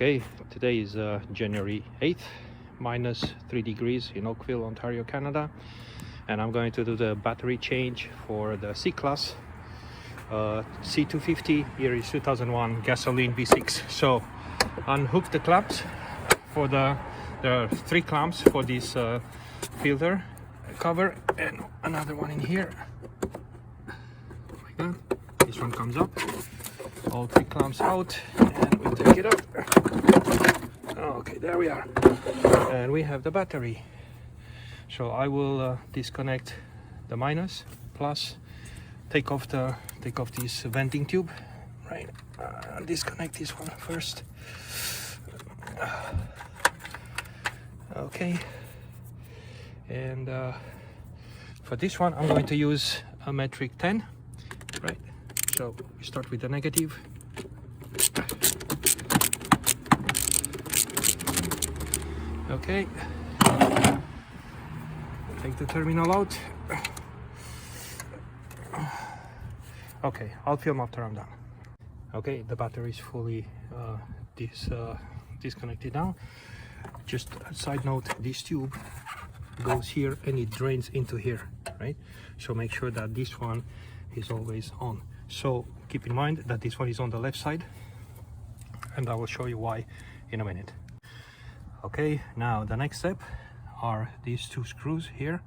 Okay, today is January 8th, minus 3 degrees in Oakville, Ontario, Canada, and I'm going to do the battery change for the C-Class C250. Here is 2001 gasoline V6. So unhook the clamps for there are 3 clamps for this filter cover, and another one in here like that. This one comes up, all 3 clamps out, and we'll take it up. Okay, there we are, and we have the battery. So I will disconnect the minus, plus take off this venting tube, right? Disconnect this one first. Okay, and for this one I'm going to use a metric 10, right? So we start with the negative. Okay, take the terminal out. Okay, I'll film after I'm done. Okay, the battery is fully disconnected now. Just a side note, this tube goes here and it drains into here, right? So make sure that this one is always on. So keep in mind that this one is on the left side, and I will show you why in a minute. Okay, now the next step are these 2 screws here.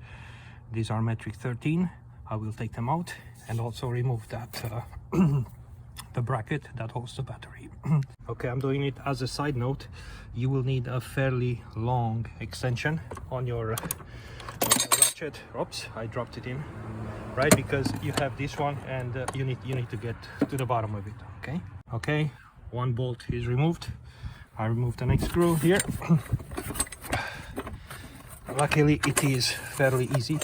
These are metric 13. I will take them out and also remove that the bracket that holds the battery. Okay, I'm doing it as a side note. You will need a fairly long extension on your ratchet. Oops, I dropped it in, right? Because you have this one, and you need to get to the bottom of it. Okay, one bolt is removed. I removed the next screw here. Luckily it is fairly easy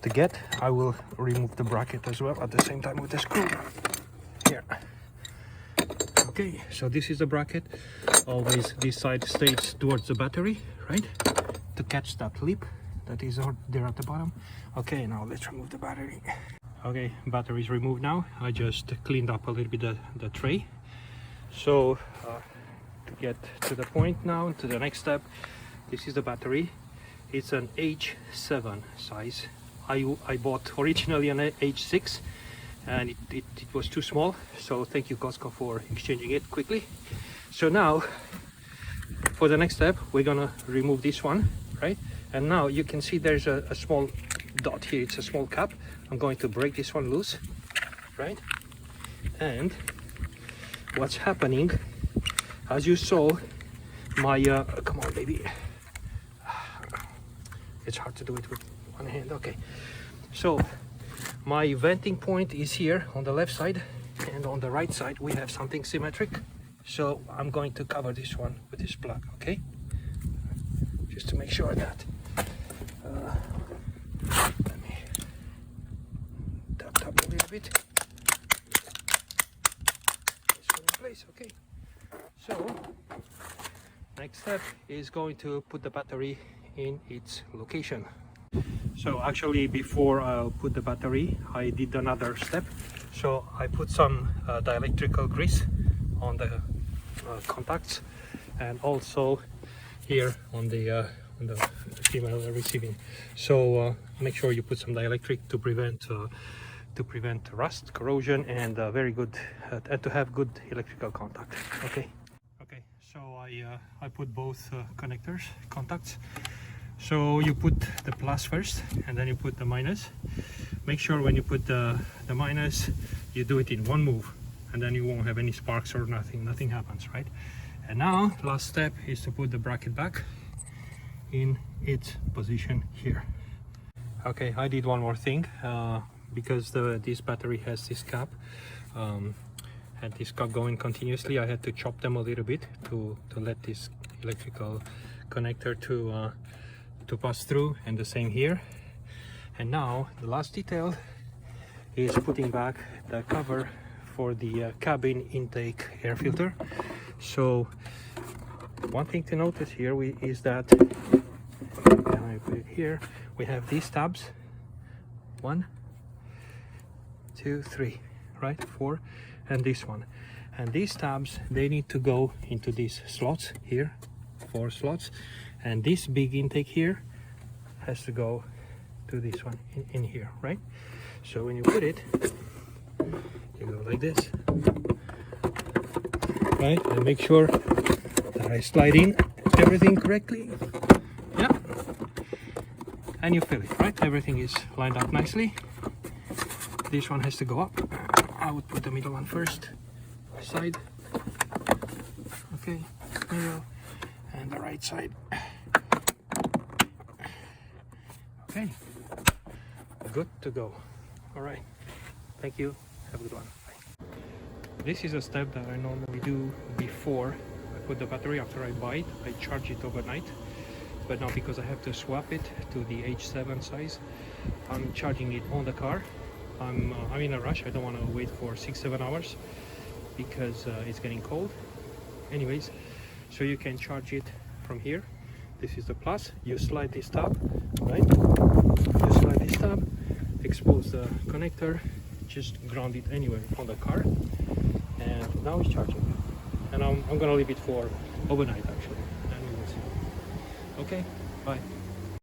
to get. I will remove the bracket as well at the same time with the screw here. Okay, so this is the bracket. Always this side stays towards the battery, right, to catch that lip that is there at the bottom. Okay, now let's remove the battery. Okay, battery is removed now. I just cleaned up a little bit the tray. So to get to the point now, to the next step, this is the battery. It's an H7 size. I bought originally an H6, and it was too small, so thank you Costco for exchanging it quickly. So now for the next step, we're gonna remove this one, right? And now you can see there's a small dot here. It's a small cap. I'm going to break this one loose, right? And what's happening, as you saw, my come on baby, it's hard to do it with one hand. Okay, so my venting point is here on the left side, and on the right side we have something symmetric. So I'm going to cover this one with this plug, okay, just to make sure that let me tap a little bit, this one in place. Okay, so next step is going to put the battery in its location. So actually, before I put the battery, I did another step. So I put some dielectrical grease on the contacts, and also here on the female receiving. So make sure you put some dielectric to prevent rust, corrosion, and very good and to have good electrical contact. Okay, so I put both contacts. So you put the plus first, and then you put the minus. Make sure when you put the minus, you do it in one move, and then you won't have any sparks or nothing happens, right? And now last step is to put the bracket back in its position here. Okay, I did one more thing, because this battery has this cap, had this cap going continuously. I had to chop them a little bit to let this electrical connector to pass through, and the same here. And now the last detail is putting back the cover for the cabin intake air filter. So one thing to notice here is that I put it here, we have these tabs, 1, 2, 3, right, 4, and this one. And these tabs, they need to go into these slots here, 4 slots, and this big intake here has to go to this one in here, right? So when you put it, you go like this, right? And make sure that I slide in everything correctly. Yeah, and you fill it, right? Everything is lined up nicely. This one has to go up. I would put the middle one first. Side, okay, middle, and the right side. Okay, good to go. All right, thank you, have a good one. Bye. This is a step that I normally do before I put the battery. After I buy it, I charge it overnight, but now because I have to swap it to the H7 size, I'm charging it on the car. I'm in a rush. I don't want to wait for 6-7 hours because it's getting cold. Anyways, so you can charge it from here. This is the plus. You slide this tab, right? You slide this tab, expose the connector, just ground it anyway on the car, and now it's charging. And I'm gonna leave it for overnight actually, and we will see. Okay, bye.